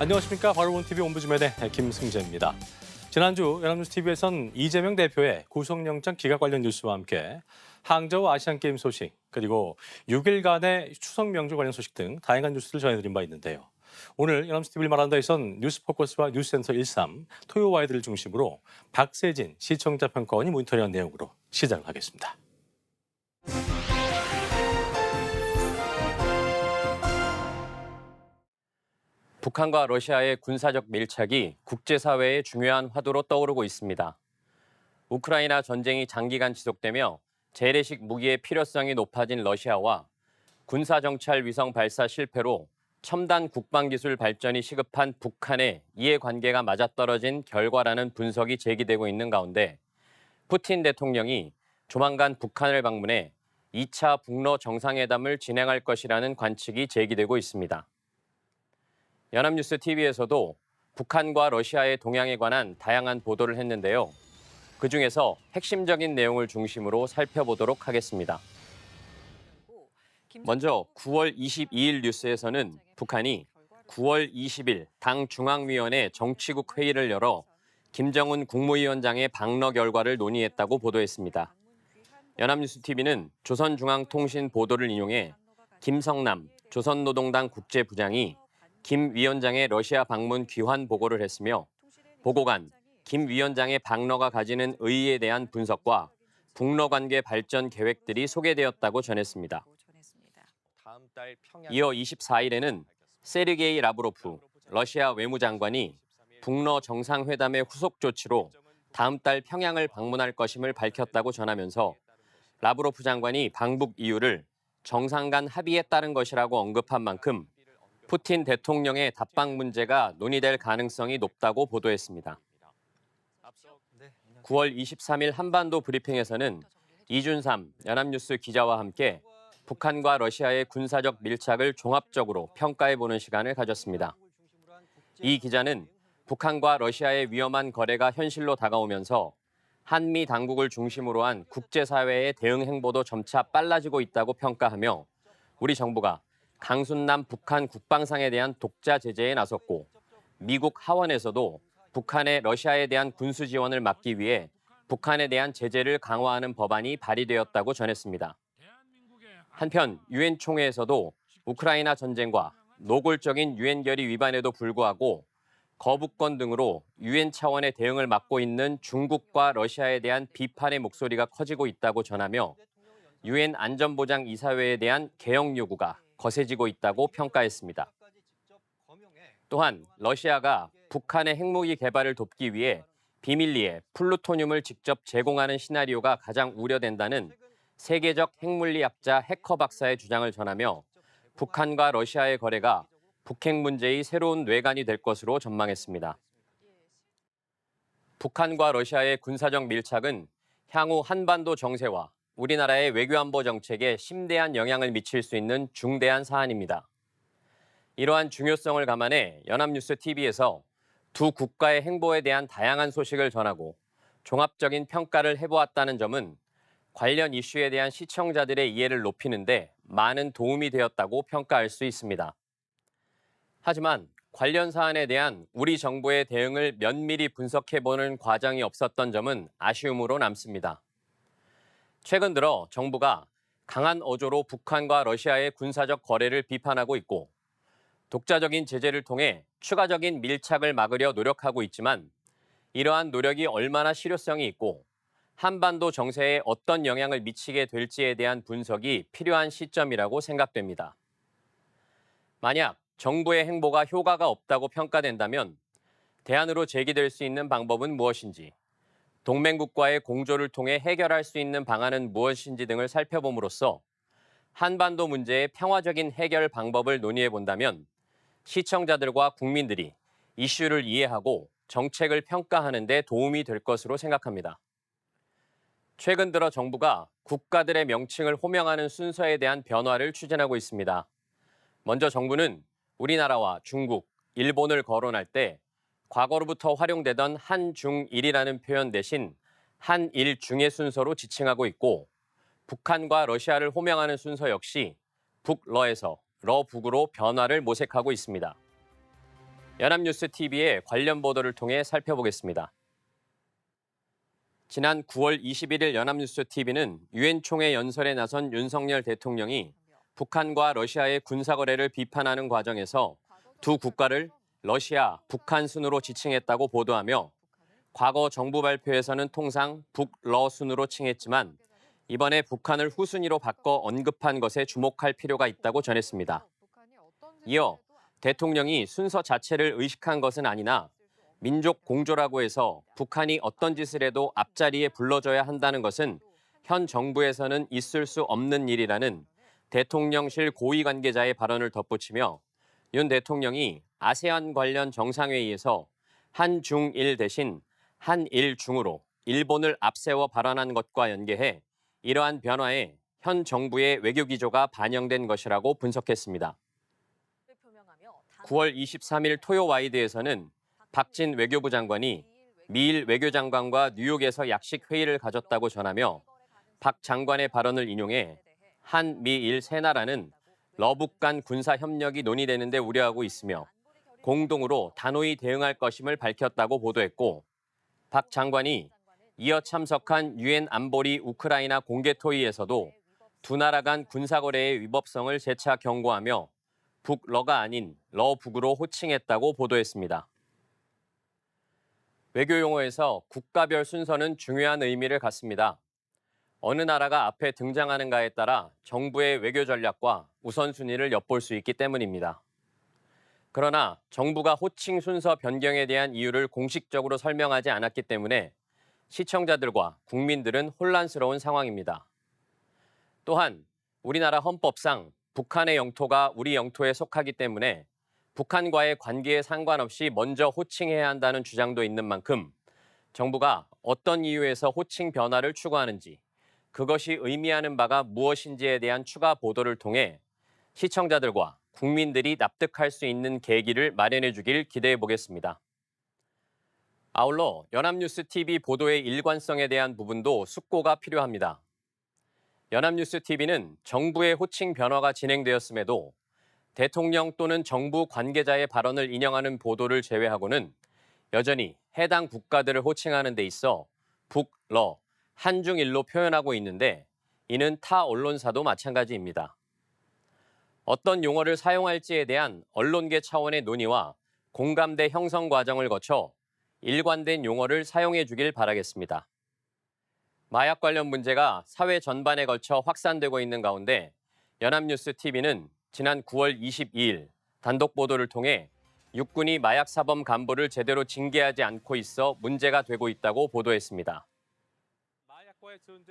안녕하십니까. 바로본TV ombudsman의 김승재입니다. 지난주 연합뉴스TV에선 이재명 대표의 구속영장 기각 관련 뉴스와 함께 항저우 아시안게임 소식, 그리고 6일간의 추석 명절 관련 소식 등 다양한 뉴스를 전해드린 바 있는데요. 오늘 연합뉴스TV를 말한다에선 뉴스포커스와 뉴스센서 13, 토요와이드를 중심으로 박세진 시청자 평가원이 모니터링한 내용으로 시작을 하겠습니다. 북한과 러시아의 군사적 밀착이 국제사회의 중요한 화두로 떠오르고 있습니다. 우크라이나 전쟁이 장기간 지속되며 재래식 무기의 필요성이 높아진 러시아와 군사정찰 위성 발사 실패로 첨단 국방기술 발전이 시급한 북한의 이해관계가 맞아떨어진 결과라는 분석이 제기되고 있는 가운데 푸틴 대통령이 조만간 북한을 방문해 2차 북러 정상회담을 진행할 것이라는 관측이 제기되고 있습니다. 연합뉴스 TV에서도 북한과 러시아의 동향에 관한 다양한 보도를 했는데요. 그중에서 핵심적인 내용을 중심으로 살펴보도록 하겠습니다. 먼저 9월 22일 뉴스에서는 북한이 9월 20일 당 중앙위원회 정치국 회의를 열어 김정은 국무위원장의 방러 결과를 논의했다고 보도했습니다. 연합뉴스 TV는 조선중앙통신 보도를 인용해 김성남 조선노동당 국제부장이 김 위원장의 러시아 방문 귀환 보고를 했으며 보고간 김 위원장의 방러가 가지는 의의에 대한 분석과 북러 관계 발전 계획들이 소개되었다고 전했습니다. 이어 24일에는 세르게이 라브로프 러시아 외무장관이 북러 정상회담의 후속 조치로 다음 달 평양을 방문할 것임을 밝혔다고 전하면서 라브로프 장관이 방북 이유를 정상 간 합의에 따른 것이라고 언급한 만큼 푸틴 대통령의 답방 문제가 논의될 가능성이 높다고 보도했습니다. 9월 23일 한반도 브리핑에서는 이준삼 연합뉴스 기자와 함께 북한과 러시아의 군사적 밀착을 종합적으로 평가해보는 시간을 가졌습니다. 이 기자는 북한과 러시아의 위험한 거래가 현실로 다가오면서 한미 당국을 중심으로 한 국제사회의 대응 행보도 점차 빨라지고 있다고 평가하며 우리 정부가 강순남 북한 국방상에 대한 독자 제재에 나섰고 미국 하원에서도 북한의 러시아에 대한 군수 지원을 막기 위해 북한에 대한 제재를 강화하는 법안이 발의되었다고 전했습니다. 한편 유엔 총회에서도 우크라이나 전쟁과 노골적인 유엔 결의 위반에도 불구하고 거부권 등으로 유엔 차원의 대응을 맡고 있는 중국과 러시아에 대한 비판의 목소리가 커지고 있다고 전하며 유엔 안전보장 이사회에 대한 개혁 요구가 거세지고 있다고 평가했습니다. 또한 러시아가 북한의 핵무기 개발을 돕기 위해 비밀리에 플루토늄을 직접 제공하는 시나리오가 가장 우려된다는 세계적 핵물리학자 해커 박사의 주장을 전하며 북한과 러시아의 거래가 북핵 문제의 새로운 뇌관이 될 것으로 전망했습니다. 북한과 러시아의 군사적 밀착은 향후 한반도 정세와 우리나라의 외교안보 정책에 심대한 영향을 미칠 수 있는 중대한 사안입니다. 이러한 중요성을 감안해 연합뉴스 TV에서 두 국가의 행보에 대한 다양한 소식을 전하고 종합적인 평가를 해보았다는 점은 관련 이슈에 대한 시청자들의 이해를 높이는 데 많은 도움이 되었다고 평가할 수 있습니다. 하지만 관련 사안에 대한 우리 정부의 대응을 면밀히 분석해보는 과정이 없었던 점은 아쉬움으로 남습니다. 최근 들어 정부가 강한 어조로 북한과 러시아의 군사적 거래를 비판하고 있고 독자적인 제재를 통해 추가적인 밀착을 막으려 노력하고 있지만 이러한 노력이 얼마나 실효성이 있고 한반도 정세에 어떤 영향을 미치게 될지에 대한 분석이 필요한 시점이라고 생각됩니다. 만약 정부의 행보가 효과가 없다고 평가된다면 대안으로 제기될 수 있는 방법은 무엇인지, 동맹국과의 공조를 통해 해결할 수 있는 방안은 무엇인지 등을 살펴봄으로써 한반도 문제의 평화적인 해결 방법을 논의해 본다면 시청자들과 국민들이 이슈를 이해하고 정책을 평가하는 데 도움이 될 것으로 생각합니다. 최근 들어 정부가 국가들의 명칭을 호명하는 순서에 대한 변화를 추진하고 있습니다. 먼저 정부는 우리나라와 중국, 일본을 거론할 때 과거로부터 활용되던 한중일이라는 표현 대신 한일중의 순서로 지칭하고 있고 북한과 러시아를 호명하는 순서 역시 북러에서 러북으로 변화를 모색하고 있습니다. 연합뉴스 TV의 관련 보도를 통해 살펴보겠습니다. 지난 9월 21일 연합뉴스 TV는 유엔 총회 연설에 나선 윤석열 대통령이 북한과 러시아의 군사거래를 비판하는 과정에서 두 국가를 러시아, 북한 순으로 지칭했다고 보도하며 과거 정부 발표에서는 통상 북러 순으로 칭했지만 이번에 북한을 후순위로 바꿔 언급한 것에 주목할 필요가 있다고 전했습니다. 이어 대통령이 순서 자체를 의식한 것은 아니나 민족 공조라고 해서 북한이 어떤 짓을 해도 앞자리에 불러줘야 한다는 것은 현 정부에서는 있을 수 없는 일이라는 대통령실 고위 관계자의 발언을 덧붙이며 윤 대통령이 아세안 관련 정상회의에서 한중일 대신 한일중으로 일본을 앞세워 발언한 것과 연계해 이러한 변화에 현 정부의 외교 기조가 반영된 것이라고 분석했습니다. 9월 23일 토요 와이드에서는 박진 외교부 장관이 미일 외교장관과 뉴욕에서 약식 회의를 가졌다고 전하며 박 장관의 발언을 인용해 한미일 세 나라는 러북 간 군사 협력이 논의되는 데 우려하고 있으며 공동으로 단호히 대응할 것임을 밝혔다고 보도했고 박 장관이 이어 참석한 유엔 안보리 우크라이나 공개 토의에서도 두 나라 간 군사거래의 위법성을 재차 경고하며 북러가 아닌 러북으로 호칭했다고 보도했습니다. 외교 용어에서 국가별 순서는 중요한 의미를 갖습니다. 어느 나라가 앞에 등장하는가에 따라 정부의 외교 전략과 우선순위를 엿볼 수 있기 때문입니다. 그러나 정부가 호칭 순서 변경에 대한 이유를 공식적으로 설명하지 않았기 때문에 시청자들과 국민들은 혼란스러운 상황입니다. 또한 우리나라 헌법상 북한의 영토가 우리 영토에 속하기 때문에 북한과의 관계에 상관없이 먼저 호칭해야 한다는 주장도 있는 만큼 정부가 어떤 이유에서 호칭 변화를 추구하는지 그것이 의미하는 바가 무엇인지에 대한 추가 보도를 통해 시청자들과 국민들이 납득할 수 있는 계기를 마련해 주길 기대해 보겠습니다. 아울러 연합뉴스 TV 보도의 일관성에 대한 부분도 숙고가 필요합니다. 연합뉴스 TV는 정부의 호칭 변화가 진행되었음에도 대통령 또는 정부 관계자의 발언을 인용하는 보도를 제외하고는 여전히 해당 국가들을 호칭하는 데 있어 북러, 한중일로 표현하고 있는데 이는 타 언론사도 마찬가지입니다. 어떤 용어를 사용할지에 대한 언론계 차원의 논의와 공감대 형성 과정을 거쳐 일관된 용어를 사용해 주길 바라겠습니다. 마약 관련 문제가 사회 전반에 걸쳐 확산되고 있는 가운데 연합뉴스 TV는 지난 9월 22일 단독 보도를 통해 육군이 마약 사범 간부를 제대로 징계하지 않고 있어 문제가 되고 있다고 보도했습니다.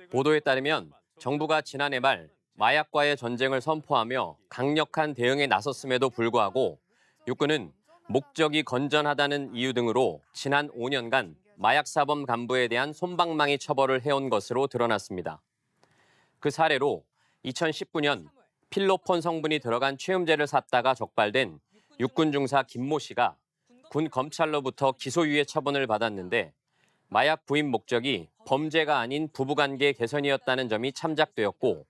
보도에 따르면 정부가 지난해 말 마약과의 전쟁을 선포하며 강력한 대응에 나섰음에도 불구하고 육군은 목적이 건전하다는 이유 등으로 지난 5년간 마약 사범 간부에 대한 솜방망이 처벌을 해온 것으로 드러났습니다. 그 사례로 2019년 필로폰 성분이 들어간 최음제를 샀다가 적발된 육군 중사 김모 씨가 군 검찰로부터 기소유예 처분을 받았는데 마약 구입 목적이 범죄가 아닌 부부관계 개선이었다는 점이 참작되었고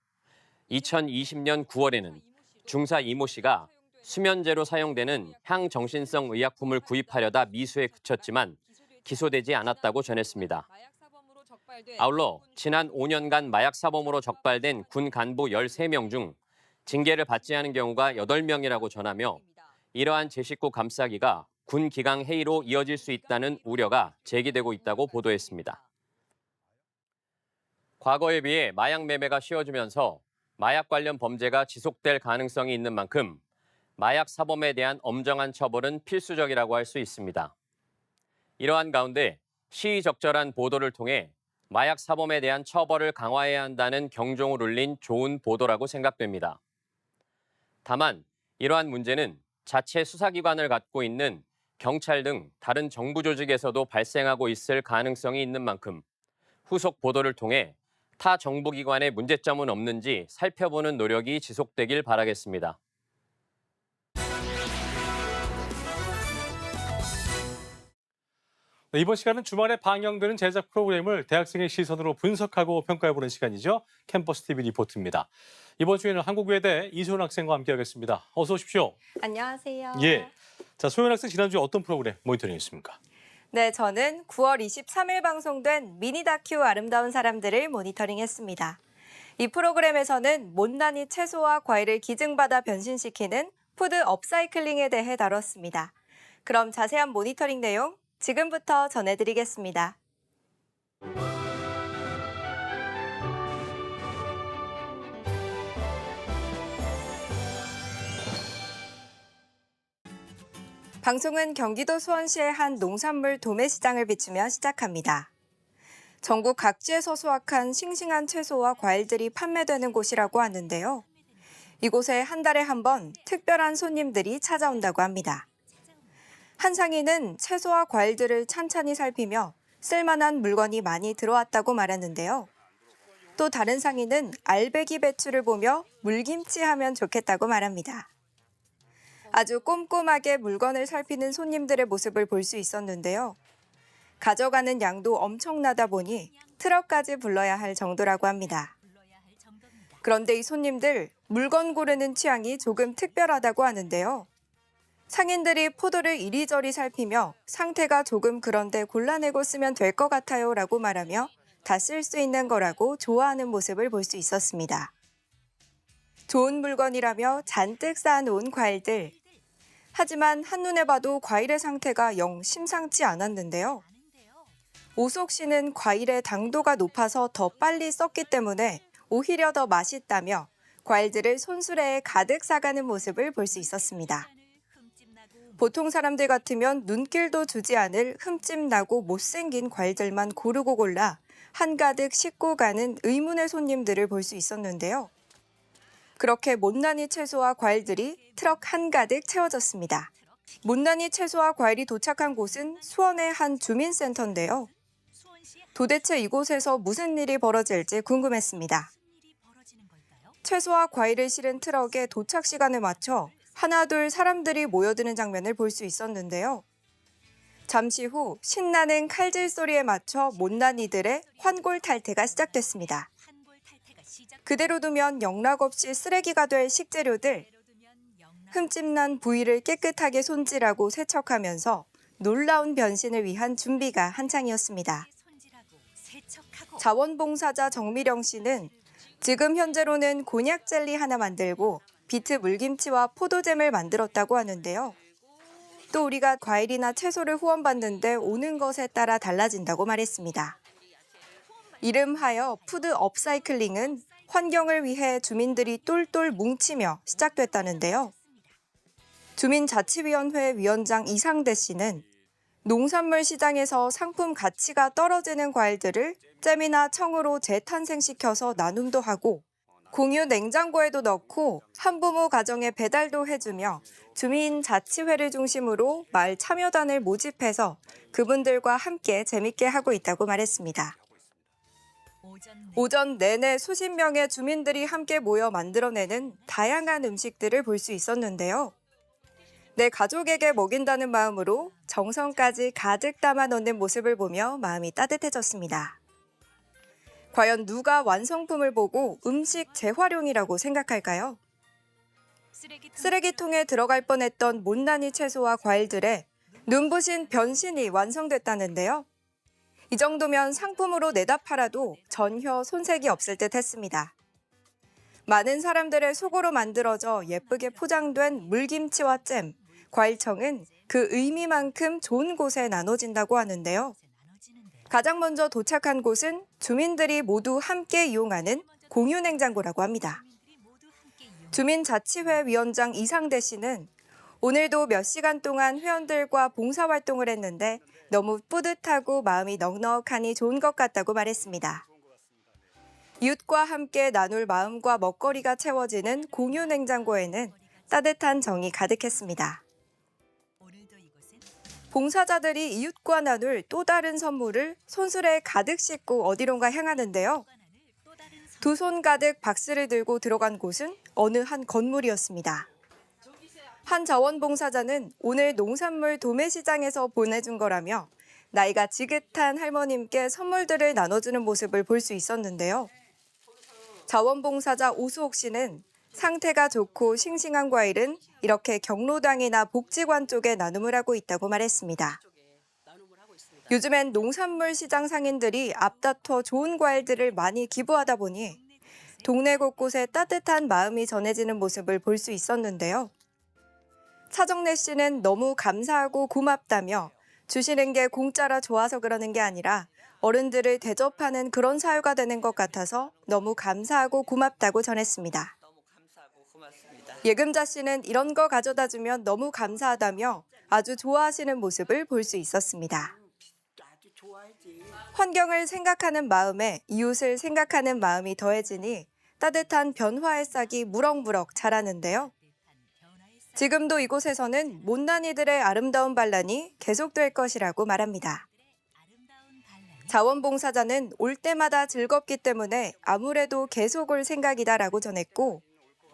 2020년 9월에는 중사 이모 씨가 수면제로 사용되는 향정신성 의약품을 구입하려다 미수에 그쳤지만 기소되지 않았다고 전했습니다. 아울러 지난 5년간 마약 사범으로 적발된 군 간부 13명 중 징계를 받지 않은 경우가 8명이라고 전하며 이러한 제 식구 감싸기가 군 기강 해이로 이어질 수 있다는 우려가 제기되고 있다고 보도했습니다. 과거에 비해 마약 매매가 쉬워지면서 마약 관련 범죄가 지속될 가능성이 있는 만큼 마약 사범에 대한 엄정한 처벌은 필수적이라고 할 수 있습니다. 이러한 가운데 시의적절한 보도를 통해 마약 사범에 대한 처벌을 강화해야 한다는 경종을 울린 좋은 보도라고 생각됩니다. 다만 이러한 문제는 자체 수사기관을 갖고 있는 경찰 등 다른 정부 조직에서도 발생하고 있을 가능성이 있는 만큼 후속 보도를 통해 타 정부기관의 문제점은 없는지 살펴보는 노력이 지속되길 바라겠습니다. 네, 이번 시간은 주말에 방영되는 제작 프로그램을 대학생의 시선으로 분석하고 평가해보는 시간이죠. 캠퍼스 TV 리포트입니다. 이번 주에는 한국외대 이소은 학생과 함께하겠습니다. 어서 오십시오. 안녕하세요. 예. 자, 소연 학생 지난주에 어떤 프로그램 모니터링했습니까? 네, 저는 9월 23일 방송된 미니 다큐 아름다운 사람들을 모니터링했습니다. 이 프로그램에서는 못난이 채소와 과일을 기증받아 변신시키는 푸드 업사이클링에 대해 다뤘습니다. 그럼 자세한 모니터링 내용 지금부터 전해드리겠습니다. 방송은 경기도 수원시의 한 농산물 도매시장을 비추며 시작합니다. 전국 각지에서 수확한 싱싱한 채소와 과일들이 판매되는 곳이라고 하는데요. 이곳에 한 달에 한 번 특별한 손님들이 찾아온다고 합니다. 한 상인은 채소와 과일들을 찬찬히 살피며 쓸만한 물건이 많이 들어왔다고 말했는데요. 또 다른 상인은 알배기 배추를 보며 물김치 하면 좋겠다고 말합니다. 아주 꼼꼼하게 물건을 살피는 손님들의 모습을 볼 수 있었는데요. 가져가는 양도 엄청나다 보니 트럭까지 불러야 할 정도라고 합니다. 그런데 이 손님들 물건 고르는 취향이 조금 특별하다고 하는데요. 상인들이 포도를 이리저리 살피며 상태가 조금 그런데 골라내고 쓰면 될 것 같아요 라고 말하며 다 쓸 수 있는 거라고 좋아하는 모습을 볼 수 있었습니다. 좋은 물건이라며 잔뜩 쌓아놓은 과일들. 하지만 한눈에 봐도 과일의 상태가 영 심상치 않았는데요. 오수옥 씨는 과일의 당도가 높아서 더 빨리 썩기 때문에 오히려 더 맛있다며 과일들을 손수레에 가득 싸가는 모습을 볼 수 있었습니다. 보통 사람들 같으면 눈길도 주지 않을 흠집나고 못생긴 과일들만 고르고 골라 한가득 싣고 가는 의문의 손님들을 볼 수 있었는데요. 그렇게 못난이 채소와 과일들이 트럭 한가득 채워졌습니다. 못난이 채소와 과일이 도착한 곳은 수원의 한 주민센터인데요. 도대체 이곳에서 무슨 일이 벌어질지 궁금했습니다. 채소와 과일을 실은 트럭의 도착 시간에 맞춰 하나둘 사람들이 모여드는 장면을 볼 수 있었는데요. 잠시 후 신나는 칼질 소리에 맞춰 못난이들의 환골 탈태가 시작됐습니다. 그대로 두면 영락없이 쓰레기가 될 식재료들, 흠집난 부위를 깨끗하게 손질하고 세척하면서 놀라운 변신을 위한 준비가 한창이었습니다. 자원봉사자 정미령 씨는 지금 현재로는 곤약 젤리 하나 만들고 비트 물김치와 포도잼을 만들었다고 하는데요. 또 우리가 과일이나 채소를 후원받는데 오는 것에 따라 달라진다고 말했습니다. 이름하여 푸드 업사이클링은 환경을 위해 주민들이 똘똘 뭉치며 시작됐다는데요. 주민자치위원회 위원장 이상대 씨는 농산물 시장에서 상품 가치가 떨어지는 과일들을 잼이나 청으로 재탄생시켜서 나눔도 하고 공유 냉장고에도 넣고 한부모 가정에 배달도 해주며 주민자치회를 중심으로 마을 참여단을 모집해서 그분들과 함께 재밌게 하고 있다고 말했습니다. 오전 내내 수십 명의 주민들이 함께 모여 만들어내는 다양한 음식들을 볼 수 있었는데요. 내 가족에게 먹인다는 마음으로 정성까지 가득 담아 넣는 모습을 보며 마음이 따뜻해졌습니다. 과연 누가 완성품을 보고 음식 재활용이라고 생각할까요? 쓰레기통에 들어갈 뻔했던 못난이 채소와 과일들의 눈부신 변신이 완성됐다는데요. 이 정도면 상품으로 내다 팔아도 전혀 손색이 없을 듯 했습니다. 많은 사람들의 속으로 만들어져 예쁘게 포장된 물김치와 잼, 과일청은 그 의미만큼 좋은 곳에 나눠진다고 하는데요. 가장 먼저 도착한 곳은 주민들이 모두 함께 이용하는 공유 냉장고라고 합니다. 주민자치회 위원장 이상대 씨는 오늘도 몇 시간 동안 회원들과 봉사활동을 했는데 너무 뿌듯하고 마음이 넉넉하니 좋은 것 같다고 말했습니다. 이웃과 함께 나눌 마음과 먹거리가 채워지는 공유 냉장고에는 따뜻한 정이 가득했습니다. 봉사자들이 이웃과 나눌 또 다른 선물을 손수레에 가득 싣고 어디론가 향하는데요. 두 손 가득 박스를 들고 들어간 곳은 어느 한 건물이었습니다. 한 자원봉사자는 오늘 농산물 도매시장에서 보내준 거라며 나이가 지긋한 할머님께 선물들을 나눠주는 모습을 볼 수 있었는데요. 자원봉사자 오수옥 씨는 상태가 좋고 싱싱한 과일은 이렇게 경로당이나 복지관 쪽에 나눔을 하고 있다고 말했습니다. 요즘엔 농산물 시장 상인들이 앞다퉈 좋은 과일들을 많이 기부하다 보니 동네 곳곳에 따뜻한 마음이 전해지는 모습을 볼 수 있었는데요. 차정래 씨는 너무 감사하고 고맙다며 주시는 게 공짜라 좋아서 그러는 게 아니라 어른들을 대접하는 그런 사유가 되는 것 같아서 너무 감사하고 고맙다고 전했습니다. 예금자 씨는 이런 거 가져다 주면 너무 감사하다며 아주 좋아하시는 모습을 볼 수 있었습니다. 환경을 생각하는 마음에 이웃을 생각하는 마음이 더해지니 따뜻한 변화의 싹이 무럭무럭 자라는데요. 지금도 이곳에서는 못난이들의 아름다운 반란이 계속될 것이라고 말합니다. 자원봉사자는 올 때마다 즐겁기 때문에 아무래도 계속 올 생각이다라고 전했고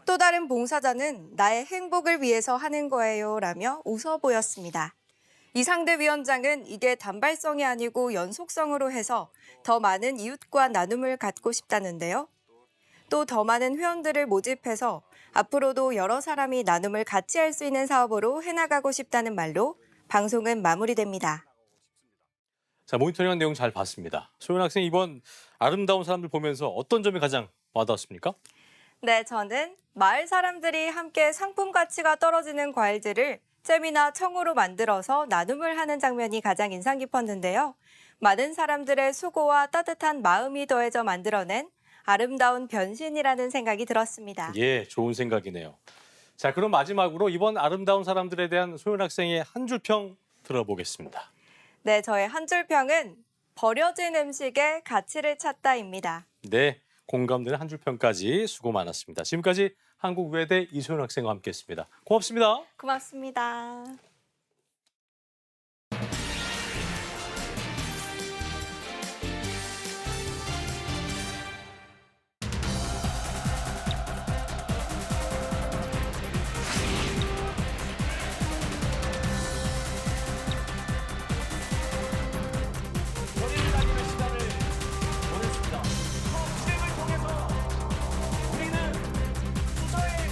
또 다른 봉사자는 나의 행복을 위해서 하는 거예요 라며 웃어 보였습니다. 이상대 위원장은 이게 단발성이 아니고 연속성으로 해서 더 많은 이웃과 나눔을 갖고 싶다는데요. 또 더 많은 회원들을 모집해서 앞으로도 여러 사람이 나눔을 같이 할 수 있는 사업으로 해나가고 싶다는 말로 방송은 마무리됩니다. 자, 모니터링한 내용 잘 봤습니다. 소연 학생 이번 아름다운 사람들 보면서 어떤 점이 가장 와닿았습니까? 네, 저는 마을 사람들이 함께 상품 가치가 떨어지는 과일들을 잼이나 청으로 만들어서 나눔을 하는 장면이 가장 인상 깊었는데요. 많은 사람들의 수고와 따뜻한 마음이 더해져 만들어낸 아름다운 변신이라는 생각이 들었습니다. 예, 좋은 생각이네요. 자, 그럼 마지막으로 이번 아름다운 사람들에 대한 소연 학생의 한 줄 평 들어보겠습니다. 네, 저의 한 줄 평은 버려진 음식의 가치를 찾다입니다. 네, 공감되는 한 줄 평까지 수고 많았습니다. 지금까지 한국외대 이소연 학생과 함께했습니다. 고맙습니다. 고맙습니다. 연예인 아니면 시간을 보냈습니다. 수행을 통해서 우리는 수서의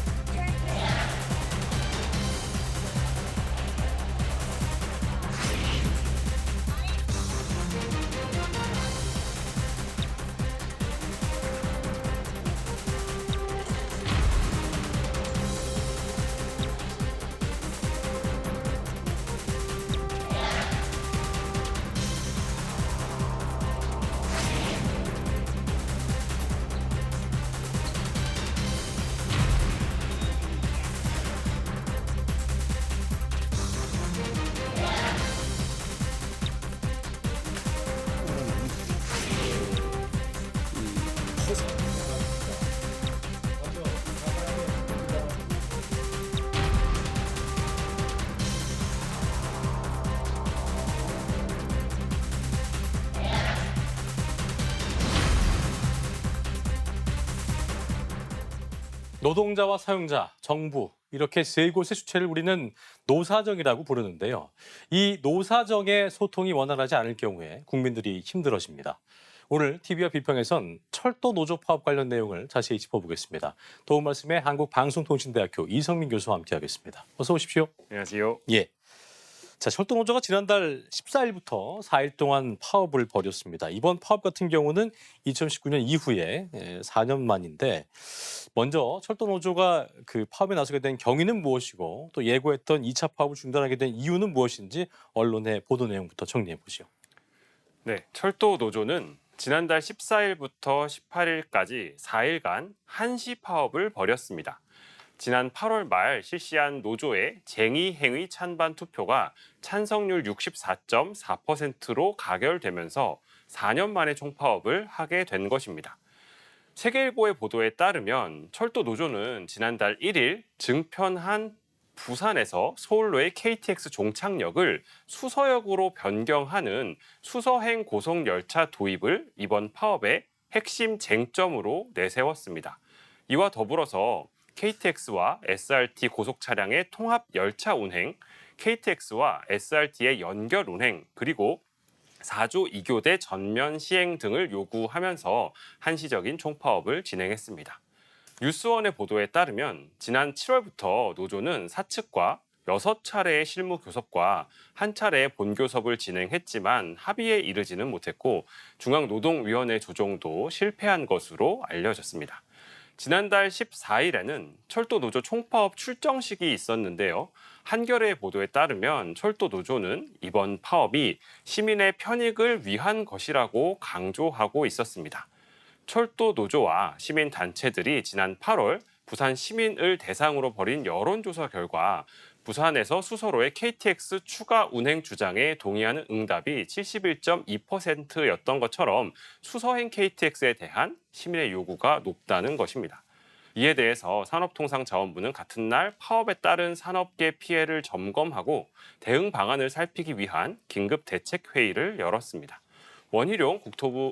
노동자와 사용자, 정부 이렇게 세 곳의 주체를 우리는 노사정이라고 부르는데요. 이 노사정의 소통이 원활하지 않을 경우에 국민들이 힘들어집니다. 오늘 TV와 비평에선 철도 노조 파업 관련 내용을 자세히 짚어보겠습니다. 도움 말씀에 한국방송통신대학교 이성민 교수와 함께하겠습니다. 어서 오십시오. 안녕하세요. 예. 자, 철도 노조가 지난달 14일부터 4일 동안 파업을 벌였습니다. 이번 파업 같은 경우는 2019년 이후에 4년 만인데 먼저 철도 노조가 그 파업에 나서게 된 경위는 무엇이고 또 예고했던 2차 파업을 중단하게 된 이유는 무엇인지 언론의 보도 내용부터 정리해 보시죠. 네, 철도 노조는 지난달 14일부터 18일까지 4일간 한시 파업을 벌였습니다. 지난 8월 말 실시한 노조의 쟁의 행위 찬반 투표가 찬성률 64.4%로 가결되면서 4년 만에 총파업을 하게 된 것입니다. 세계일보의 보도에 따르면 철도 노조는 지난달 1일 증편한 부산에서 서울로의 KTX 종착역을 수서역으로 변경하는 수서행 고속열차 도입을 이번 파업의 핵심 쟁점으로 내세웠습니다. 이와 더불어서 KTX와 SRT 고속차량의 통합 열차 운행, KTX와 SRT의 연결 운행, 그리고 4조 2교대 전면 시행 등을 요구하면서 한시적인 총파업을 진행했습니다. 뉴스원의 보도에 따르면 지난 7월부터 노조는 사측과 6차례의 실무 교섭과 한 차례의 본교섭을 진행했지만 합의에 이르지는 못했고 중앙노동위원회 조정도 실패한 것으로 알려졌습니다. 지난달 14일에는 철도노조 총파업 출정식이 있었는데요. 한겨레의 보도에 따르면 철도노조는 이번 파업이 시민의 편익을 위한 것이라고 강조하고 있었습니다. 철도노조와 시민단체들이 지난 8월 부산 시민을 대상으로 벌인 여론조사 결과 부산에서 수서로의 KTX 추가 운행 주장에 동의하는 응답이 71.2%였던 것처럼 수서행 KTX에 대한 시민의 요구가 높다는 것입니다. 이에 대해서 산업통상자원부는 같은 날 파업에 따른 산업계 피해를 점검하고 대응 방안을 살피기 위한 긴급 대책회의를 열었습니다. 원희룡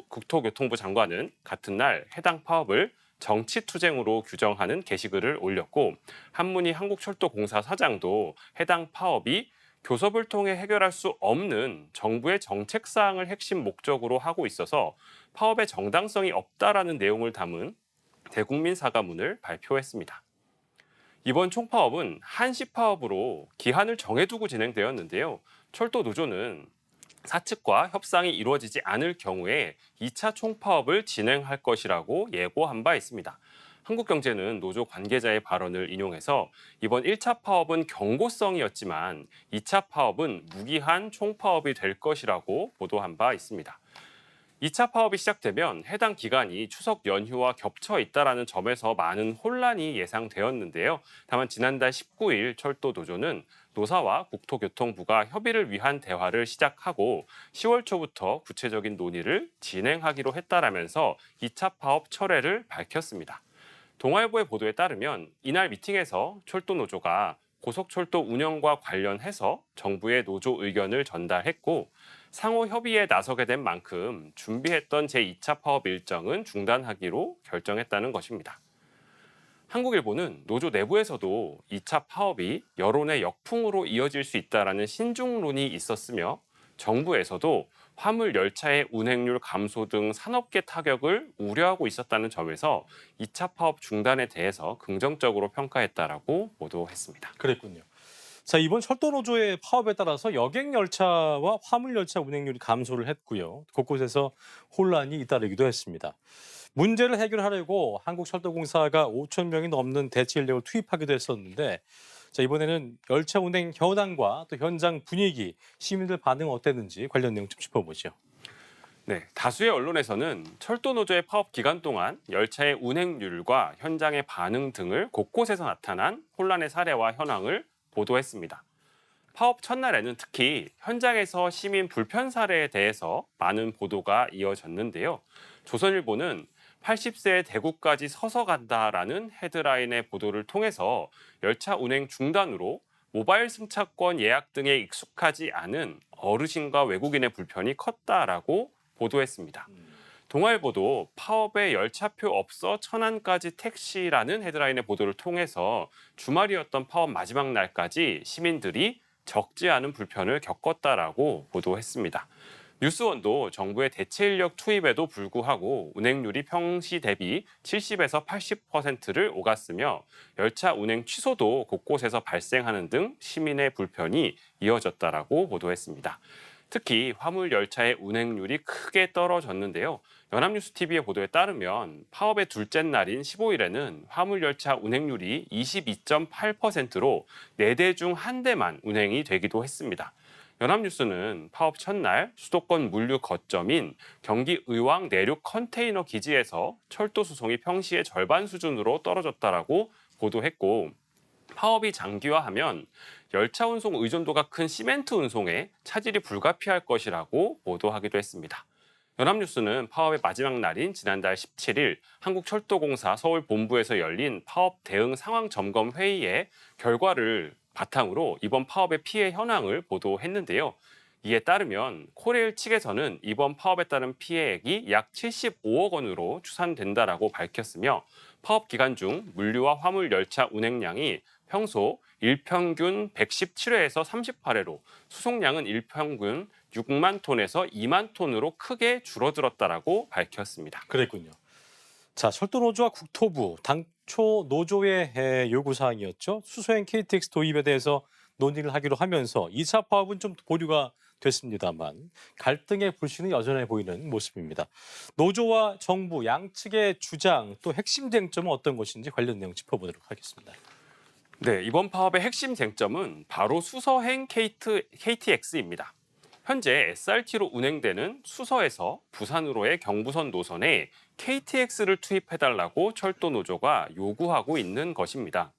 국토교통부 장관은 같은 날 해당 파업을 정치투쟁으로 규정하는 게시글을 올렸고 한문희 한국철도공사 사장도 해당 파업이 교섭을 통해 해결할 수 없는 정부의 정책사항을 핵심 목적으로 하고 있어서 파업의 정당성이 없다라는 내용을 담은 대국민 사과문을 발표했습니다. 이번 총파업은 한시 파업으로 기한을 정해두고 진행되었는데요. 철도노조는 사측과 협상이 이루어지지 않을 경우에 2차 총파업을 진행할 것이라고 예고한 바 있습니다. 한국경제는 노조 관계자의 발언을 인용해서 이번 1차 파업은 경고성이었지만 2차 파업은 무기한 총파업이 될 것이라고 보도한 바 있습니다. 2차 파업이 시작되면 해당 기간이 추석 연휴와 겹쳐 있다는 점에서 많은 혼란이 예상되었는데요. 다만 지난달 19일 철도노조는 노사와 국토교통부가 협의를 위한 대화를 시작하고 10월 초부터 구체적인 논의를 진행하기로 했다라면서 2차 파업 철회를 밝혔습니다. 동아일보의 보도에 따르면 이날 미팅에서 철도노조가 고속철도 운영과 관련해서 정부의 노조 의견을 전달했고 상호 협의에 나서게 된 만큼 준비했던 제2차 파업 일정은 중단하기로 결정했다는 것입니다. 한국일보는 노조 내부에서도 2차 파업이 여론의 역풍으로 이어질 수 있다라는 신중론이 있었으며 정부에서도 화물 열차의 운행률 감소 등 산업계 타격을 우려하고 있었다는 점에서 2차 파업 중단에 대해서 긍정적으로 평가했다라고 보도했습니다. 그랬군요. 자, 이번 철도노조의 파업에 따라서 여객열차와 화물열차 운행률이 감소를 했고요. 곳곳에서 혼란이 잇따르기도 했습니다. 문제를 해결하려고 한국철도공사가 5천 명이 넘는 대체 인력을 투입하기도 했었는데 자, 이번에는 열차 운행 현황과 또 현장 분위기, 시민들 반응은 어땠는지 관련 내용 좀 짚어보죠. 네, 다수의 언론에서는 철도노조의 파업 기간 동안 열차의 운행률과 현장의 반응 등을 곳곳에서 나타난 혼란의 사례와 현황을 보도했습니다. 파업 첫날에는 특히 현장에서 시민 불편 사례에 대해서 많은 보도가 이어졌는데요. 조선일보는 80세의 대구까지 서서 간다라는 헤드라인의 보도를 통해서 열차 운행 중단으로 모바일 승차권 예약 등에 익숙하지 않은 어르신과 외국인의 불편이 컸다라고 보도했습니다. 동아일보도 파업에 열차표 없어 천안까지 택시라는 헤드라인의 보도를 통해서 주말이었던 파업 마지막 날까지 시민들이 적지 않은 불편을 겪었다라고 보도했습니다. 뉴스원도 정부의 대체 인력 투입에도 불구하고 운행률이 평시 대비 70에서 80%를 오갔으며 열차 운행 취소도 곳곳에서 발생하는 등 시민의 불편이 이어졌다라고 보도했습니다. 특히 화물 열차의 운행률이 크게 떨어졌는데요. 연합뉴스TV의 보도에 따르면 파업의 둘째 날인 15일에는 화물 열차 운행률이 22.8%로 4대 중 1대만 운행이 되기도 했습니다. 연합뉴스는 파업 첫날 수도권 물류 거점인 경기 의왕 내륙 컨테이너 기지에서 철도 수송이 평시의 절반 수준으로 떨어졌다라고 보도했고 파업이 장기화하면 열차 운송 의존도가 큰 시멘트 운송에 차질이 불가피할 것이라고 보도하기도 했습니다. 연합뉴스는 파업의 마지막 날인 지난달 17일 한국철도공사 서울본부에서 열린 파업 대응 상황 점검 회의의 결과를 바탕으로 이번 파업의 피해 현황을 보도했는데요. 이에 따르면 코레일 측에서는 이번 파업에 따른 피해액이 약 75억 원으로 추산된다라고 밝혔으며 파업 기간 중 물류와 화물 열차 운행량이 평소 일평균 117회에서 38회로 수송량은 일평균 6만 톤에서 2만 톤으로 크게 줄어들었다라고 밝혔습니다. 그랬군요. 자, 철도노조와 국토부, 초 노조의 요구 사항이었죠. 수소행 KTX 도입에 대해서 논의를 하기로 하면서 2차 파업은 좀 보류가 됐습니다만 갈등의 불씨는 여전해 보이는 모습입니다. 노조와 정부 양측의 주장 또 핵심 쟁점은 어떤 것인지 관련 내용 짚어보도록 하겠습니다. 네, 이번 파업의 핵심 쟁점은 바로 수서행 KTX입니다. 현재 SRT로 운행되는 수서에서 부산으로의 경부선 노선에 KTX를 투입해달라고 철도 노조가 요구하고 있는 것입니다.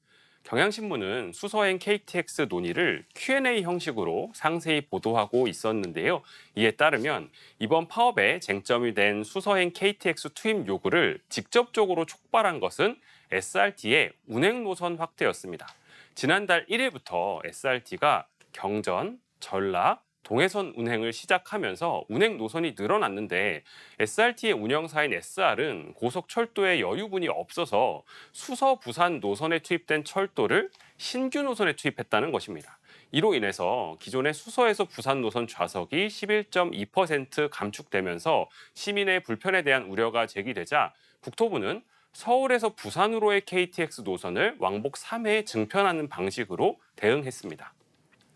경향신문은 수서행 KTX 논의를 Q&A 형식으로 상세히 보도하고 있었는데요. 이에 따르면 이번 파업의 쟁점이 된 수서행 KTX 투입 요구를 직접적으로 촉발한 것은 SRT의 운행 노선 확대였습니다. 지난달 1일부터 SRT가 경전, 전라, 동해선 운행을 시작하면서 운행 노선이 늘어났는데 SRT의 운영사인 SR은 고속철도에 여유분이 없어서 수서 부산 노선에 투입된 철도를 신규 노선에 투입했다는 것입니다. 이로 인해서 기존의 수서에서 부산 노선 좌석이 11.2% 감축되면서 시민의 불편에 대한 우려가 제기되자 국토부는 서울에서 부산으로의 KTX 노선을 왕복 3회 증편하는 방식으로 대응했습니다.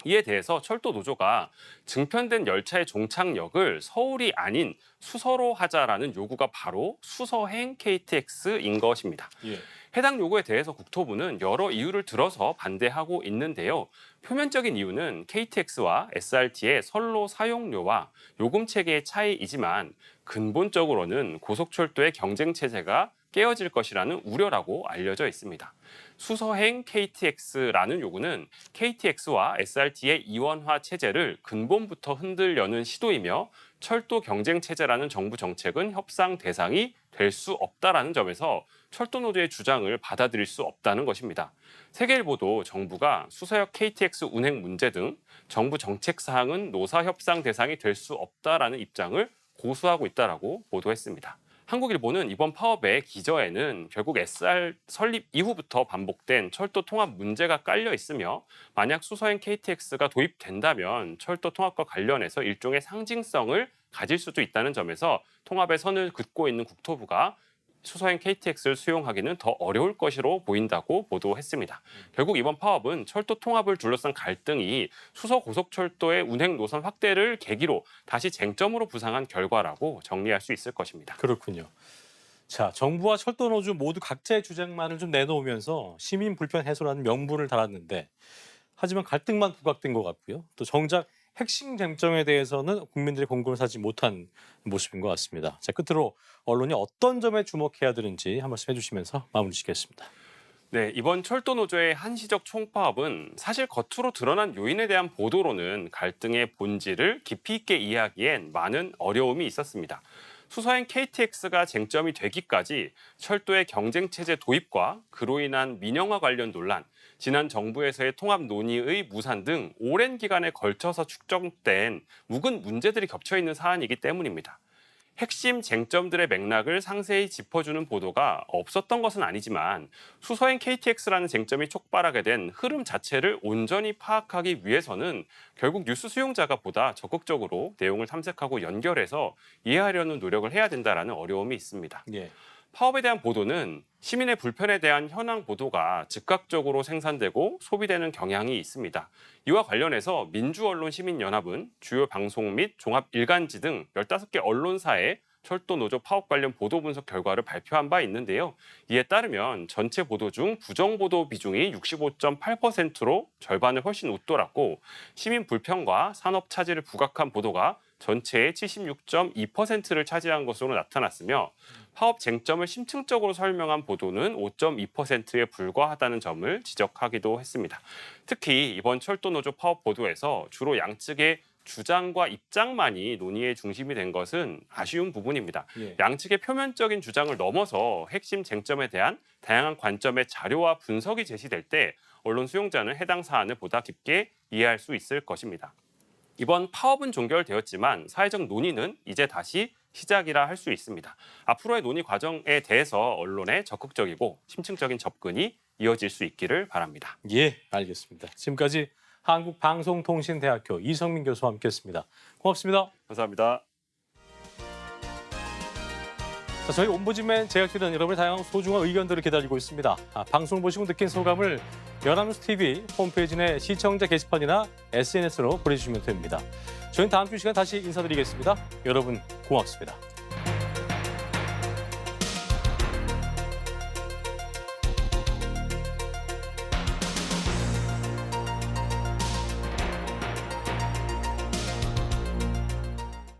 이에 대해서 철도 노조가 증편된 열차의 종착역을 서울이 아닌 수서로 하자라는 요구가 바로 수서행 KTX인 것입니다. 예. 해당 요구에 대해서 국토부는 여러 이유를 들어서 반대하고 있는데요. 표면적인 이유는 KTX와 SRT의 선로 사용료와 요금 체계의 차이이지만 근본적으로는 고속철도의 경쟁 체제가 깨어질 것이라는 우려라고 알려져 있습니다. 수서행 KTX라는 요구는 KTX와 SRT의 이원화 체제를 근본부터 흔들려는 시도이며 철도 경쟁 체제라는 정부 정책은 협상 대상이 될 수 없다라는 점에서 철도 노조의 주장을 받아들일 수 없다는 것입니다. 세계일보도 정부가 수서역 KTX 운행 문제 등 정부 정책 사항은 노사 협상 대상이 될 수 없다라는 입장을 고수하고 있다라고 보도했습니다. 한국일보는 이번 파업의 기저에는 결국 SR 설립 이후부터 반복된 철도 통합 문제가 깔려 있으며 만약 수서행 KTX가 도입된다면 철도 통합과 관련해서 일종의 상징성을 가질 수도 있다는 점에서 통합의 선을 긋고 있는 국토부가 수서행 KTX를 수용하기는 더 어려울 것으로 보인다고 보도했습니다. 결국 이번 파업은 철도 통합을 둘러싼 갈등이 수서 고속철도의 운행 노선 확대를 계기로 다시 쟁점으로 부상한 결과라고 정리할 수 있을 것입니다. 그렇군요. 자, 정부와 철도 노조 모두 각자의 주장만을 좀 내놓으면서 시민 불편 해소라는 명분을 달았는데 하지만 갈등만 부각된 것 같고요. 또 정작 핵심 쟁점에 대해서는 국민들의 공감을 사지 못한 모습인 것 같습니다. 자, 끝으로 언론이 어떤 점에 주목해야 되는지 한 말씀 해주시면서 마무리 짓겠습니다. 네, 이번 철도 노조의 한시적 총파업은 사실 겉으로 드러난 요인에 대한 보도로는 갈등의 본질을 깊이 있게 이해하기엔 많은 어려움이 있었습니다. 수서행 KTX가 쟁점이 되기까지 철도의 경쟁체제 도입과 그로 인한 민영화 관련 논란, 지난 정부에서의 통합 논의의 무산 등 오랜 기간에 걸쳐서 축적된 묵은 문제들이 겹쳐있는 사안이기 때문입니다. 핵심 쟁점들의 맥락을 상세히 짚어주는 보도가 없었던 것은 아니지만 수서행 KTX라는 쟁점이 촉발하게 된 흐름 자체를 온전히 파악하기 위해서는 결국 뉴스 수용자가 보다 적극적으로 내용을 탐색하고 연결해서 이해하려는 노력을 해야 된다는 어려움이 있습니다. 예. 파업에 대한 보도는 시민의 불편에 대한 현황 보도가 즉각적으로 생산되고 소비되는 경향이 있습니다. 이와 관련해서 민주언론시민연합은 주요 방송 및 종합일간지 등 15개 언론사의 철도 노조 파업 관련 보도 분석 결과를 발표한 바 있는데요. 이에 따르면 전체 보도 중 부정보도 비중이 65.8%로 절반을 훨씬 웃돌았고 시민 불편과 산업 차질을 부각한 보도가 전체의 76.2%를 차지한 것으로 나타났으며 파업 쟁점을 심층적으로 설명한 보도는 5.2%에 불과하다는 점을 지적하기도 했습니다. 특히 이번 철도 노조 파업 보도에서 주로 양측의 주장과 입장만이 논의의 중심이 된 것은 아쉬운 부분입니다. 예. 양측의 표면적인 주장을 넘어서 핵심 쟁점에 대한 다양한 관점의 자료와 분석이 제시될 때 언론 수용자는 해당 사안을 보다 깊게 이해할 수 있을 것입니다. 이번 파업은 종결되었지만 사회적 논의는 이제 다시 시작이라 할 수 있습니다. 앞으로의 논의 과정에 대해서 언론의 적극적이고 심층적인 접근이 이어질 수 있기를 바랍니다. 예, 알겠습니다. 지금까지 한국방송통신대학교 이성민 교수와 함께했습니다. 고맙습니다. 감사합니다. 자, 저희 옴부즈맨 제작진은 여러분의 다양한 소중한 의견들을 기다리고 있습니다. 방송을 보시고 느낀 소감을 연합뉴스 TV 홈페이지 내 시청자 게시판이나 SNS로 보내주시면 됩니다. 저희는 다음 주 시간 다시 인사드리겠습니다. 여러분 고맙습니다.